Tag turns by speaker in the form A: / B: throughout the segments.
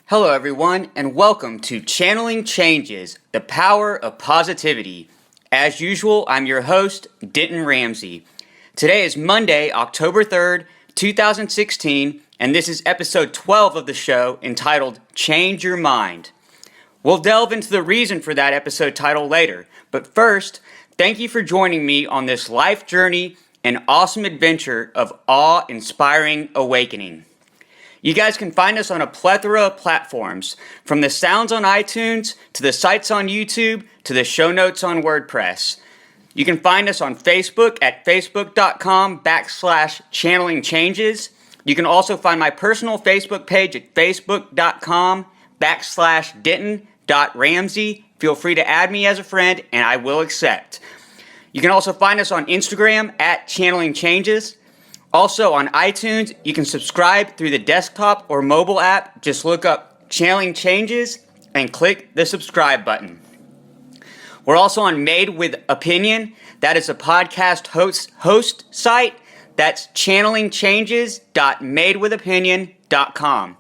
A: Hello everyone, and welcome to Channeling Changes, the Power of Positivity. As usual, I'm your host, Denton Ramsey. Today is Monday, October 3rd, 2016, and this is episode 12 of the show entitled Change Your Mind. We'll delve into the reason for that episode title later, but first, thank you for joining me on this life journey and awesome adventure of awe-inspiring awakening. You guys can find us on a plethora of platforms, from the sounds on iTunes, to the sites on YouTube, to the show notes on WordPress. You can find us on Facebook at facebook.com/channelingchanges. You can also find my personal Facebook page at facebook.com/Denton.Ramsey. Feel free to add me as a friend, and I will accept. You can also find us on Instagram at Channeling Changes. Also on iTunes, you can subscribe through the desktop or mobile app. Just look up Channeling Changes and click the subscribe button. We're also on Made with Opinion. That is a podcast host site. That's channelingchanges.madewithopinion.com.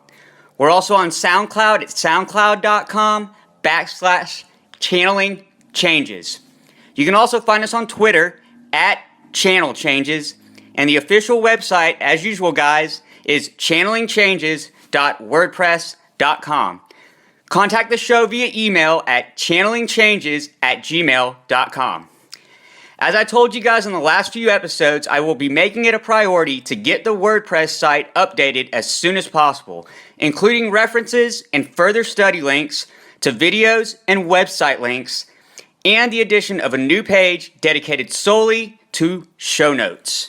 A: We're also on SoundCloud at soundcloud.com/channelingchanges. You can also find us on Twitter at Channel Changes, and the official website, as usual guys, is channelingchanges.wordpress.com. Contact the show via email at channelingchanges@gmail.com. As I told you guys in the last few episodes, I will be making it a priority to get the WordPress site updated as soon as possible, including references and further study links to videos and website links, and the addition of a new page dedicated solely to show notes.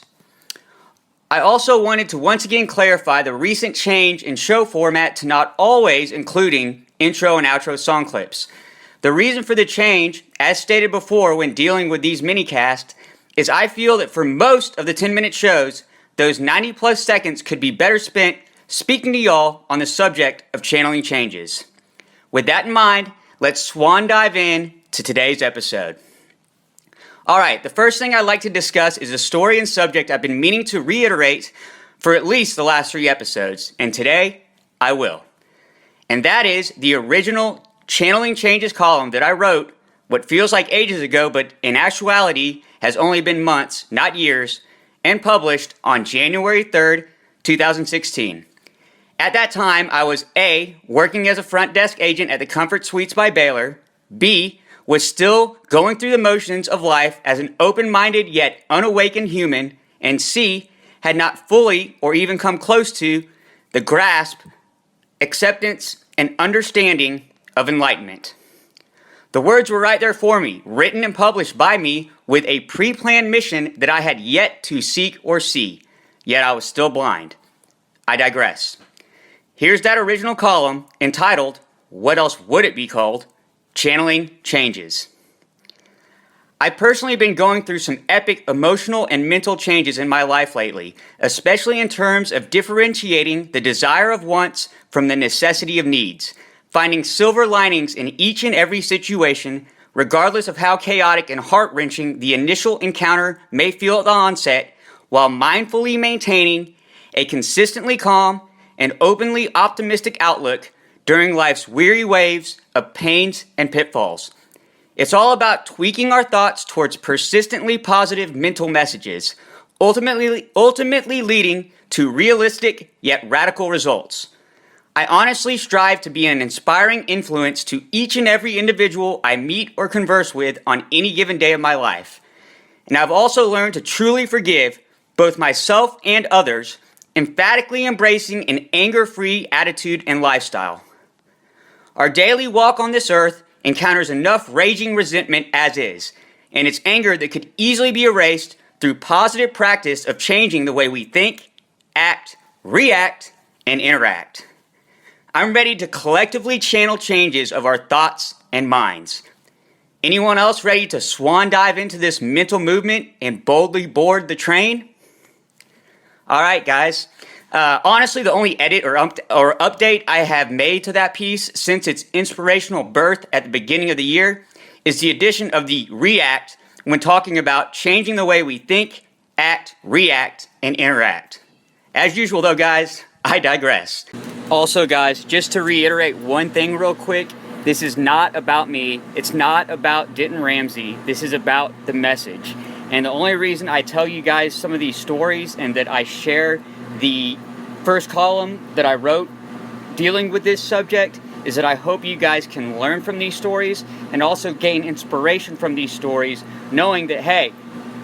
A: I also wanted to once again clarify the recent change in show format to not always including intro and outro song clips. The reason for the change, as stated before when dealing with these minicasts, is I feel that for most of the 10-minute shows, those 90 plus seconds could be better spent speaking to y'all on the subject of channeling changes. With that in mind, let's swan dive in to today's episode. Alright, the first thing I'd like to discuss is a story and subject I've been meaning to reiterate for at least the last 3 episodes, and today I will. And that is the original Channeling Changes column that I wrote what feels like ages ago, but in actuality has only been months, not years, and published on January 3rd, 2016. At that time, I was A, working as a front desk agent at the Comfort Suites by Baylor, B, was still going through the motions of life as an open-minded yet unawakened human, and C, had not fully or even come close to the grasp, acceptance, and understanding of enlightenment. The words were right there for me, written and published by me with a pre-planned mission that I had yet to seek or see, yet I was still blind. I digress. Here's that original column entitled, what else would it be called? Channeling Changes. I've personally been going through some epic emotional and mental changes in my life lately, especially in terms of differentiating the desire of wants from the necessity of needs, finding silver linings in each and every situation, regardless of how chaotic and heart-wrenching the initial encounter may feel at the onset, while mindfully maintaining a consistently calm and openly optimistic outlook during life's weary waves of pains and pitfalls. It's all about tweaking our thoughts towards persistently positive mental messages, ultimately leading to realistic yet radical results. I honestly strive to be an inspiring influence to each and every individual I meet or converse with on any given day of my life. And I've also learned to truly forgive both myself and others, emphatically embracing an anger-free attitude and lifestyle. Our daily walk on this earth encounters enough raging resentment as is, and it's anger that could easily be erased through positive practice of changing the way we think, act, react, and interact. I'm ready to collectively channel changes of our thoughts and minds. Anyone else ready to swan dive into this mental movement and boldly board the train? Alright guys, honestly the only edit or update I have made to that piece since its inspirational birth at the beginning of the year is the addition of the react when talking about changing the way we think, act, react, and interact. As usual though guys, I digress. Also, guys, just to reiterate one thing real quick, this is not about me. It's not about Denton Ramsey. This is about the message. And the only reason I tell you guys some of these stories and that I share the first column that I wrote dealing with this subject is that I hope you guys can learn from these stories and also gain inspiration from these stories, knowing that, hey,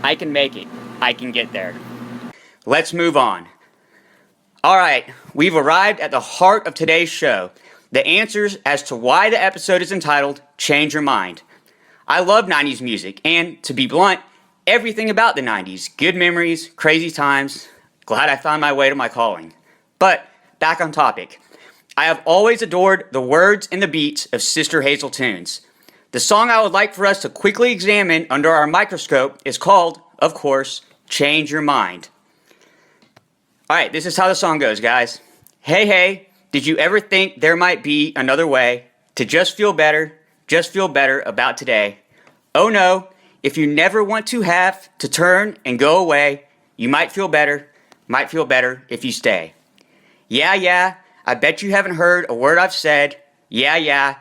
A: I can make it. I can get there. Let's move on. All right, we've arrived at the heart of today's show, the answers as to why the episode is entitled Change Your Mind. I love 90s music, and to be blunt, everything about the 90s. Good memories, crazy times. Glad I found my way to my calling. But back on topic. I have always adored the words and the beats of Sister Hazel tunes. The song I would like for us to quickly examine under our microscope is called, of course, Change Your Mind. Alright, this is how the song goes, guys. Hey, hey, did you ever think there might be another way to just feel better about today? Oh no, if you never want to have to turn and go away, you might feel better if you stay. Yeah, I bet you haven't heard a word I've said. Yeah,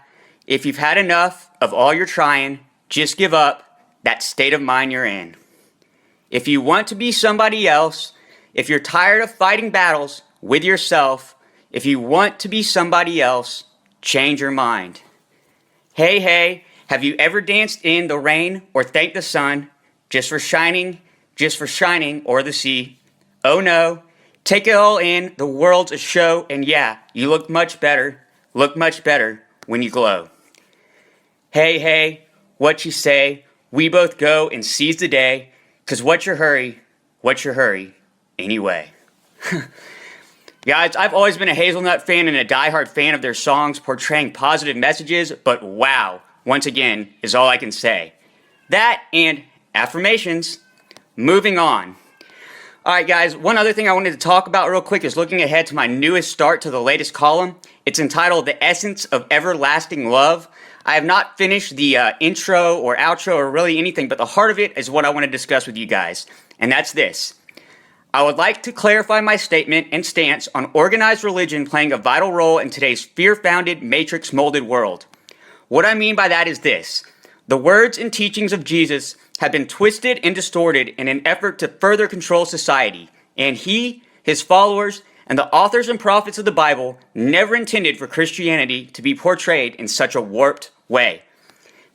A: if you've had enough of all your trying, just give up that state of mind you're in. If you want to be somebody else, if you're tired of fighting battles with yourself, if you want to be somebody else, change your mind. Hey, have you ever danced in the rain or thanked the sun just for shining o'er the sea? Oh no, take it all in, the world's a show, and yeah, you look much better when you glow. Hey, what you say, we both go and seize the day, 'cause what's your hurry, anyway. Guys, I've always been a Hazelnut fan and a diehard fan of their songs portraying positive messages, but wow, once again, is all I can say. That and affirmations. Moving on. Alright guys, one other thing I wanted to talk about real quick is looking ahead to my newest start to the latest column. It's entitled The Essence of Everlasting Love. I have not finished the intro or outro or really anything, but the heart of it is what I want to discuss with you guys. And that's this. I would like to clarify my statement and stance on organized religion playing a vital role in today's fear-founded, matrix-molded world. What I mean by that is this. The words and teachings of Jesus have been twisted and distorted in an effort to further control society, and he, his followers, and the authors and prophets of the Bible never intended for Christianity to be portrayed in such a warped way.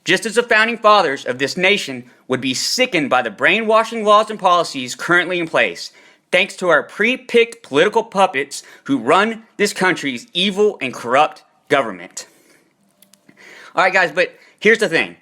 A: Just as the founding fathers of this nation would be sickened by the brainwashing laws and policies currently in place, thanks to our pre-picked political puppets who run this country's evil and corrupt government. Alright guys, but here's the thing.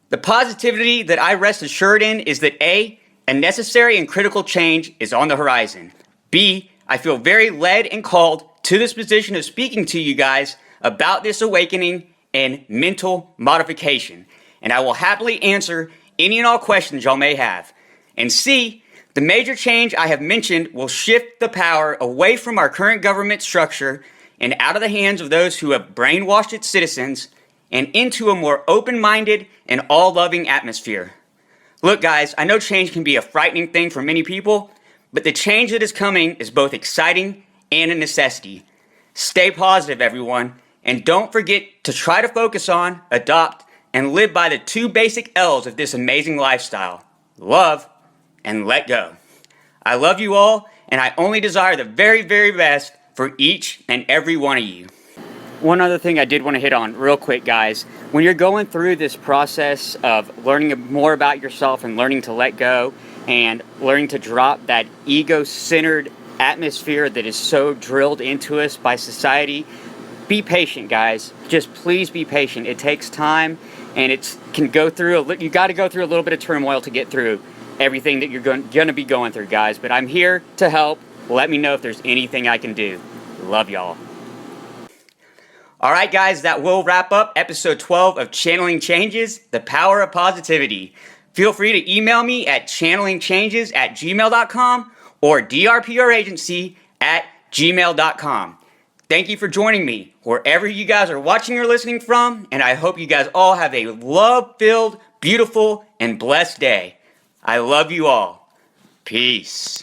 A: The positivity that I rest assured in is that A, a necessary and critical change is on the horizon. B, I feel very led and called to this position of speaking to you guys about this awakening and mental modification. And I will happily answer any and all questions y'all may have. And C, the major change I have mentioned will shift the power away from our current government structure and out of the hands of those who have brainwashed its citizens and into a more open-minded and all-loving atmosphere. Look guys, I know change can be a frightening thing for many people, but the change that is coming is both exciting and a necessity. Stay positive, everyone, and don't forget to try to focus on, adopt, and live by the two basic L's of this amazing lifestyle: love and let go. I love you all, and I only desire the very, very best for each and every one of you. One other thing I did want to hit on real quick, guys. When you're going through this process of learning more about yourself and learning to let go and learning to drop that ego-centered atmosphere that is so drilled into us by society, be patient, guys. Just please be patient. It takes time, and you got to go through a little bit of turmoil to get through everything that you're going to be going through, guys. But I'm here to help. Let me know if there's anything I can do. Love y'all. Alright guys, that will wrap up episode 12 of Channeling Changes, The Power of Positivity. Feel free to email me at channelingchanges@gmail.com or drpragency@gmail.com. Thank you for joining me wherever you guys are watching or listening from, and I hope you guys all have a love-filled, beautiful, and blessed day. I love you all. Peace.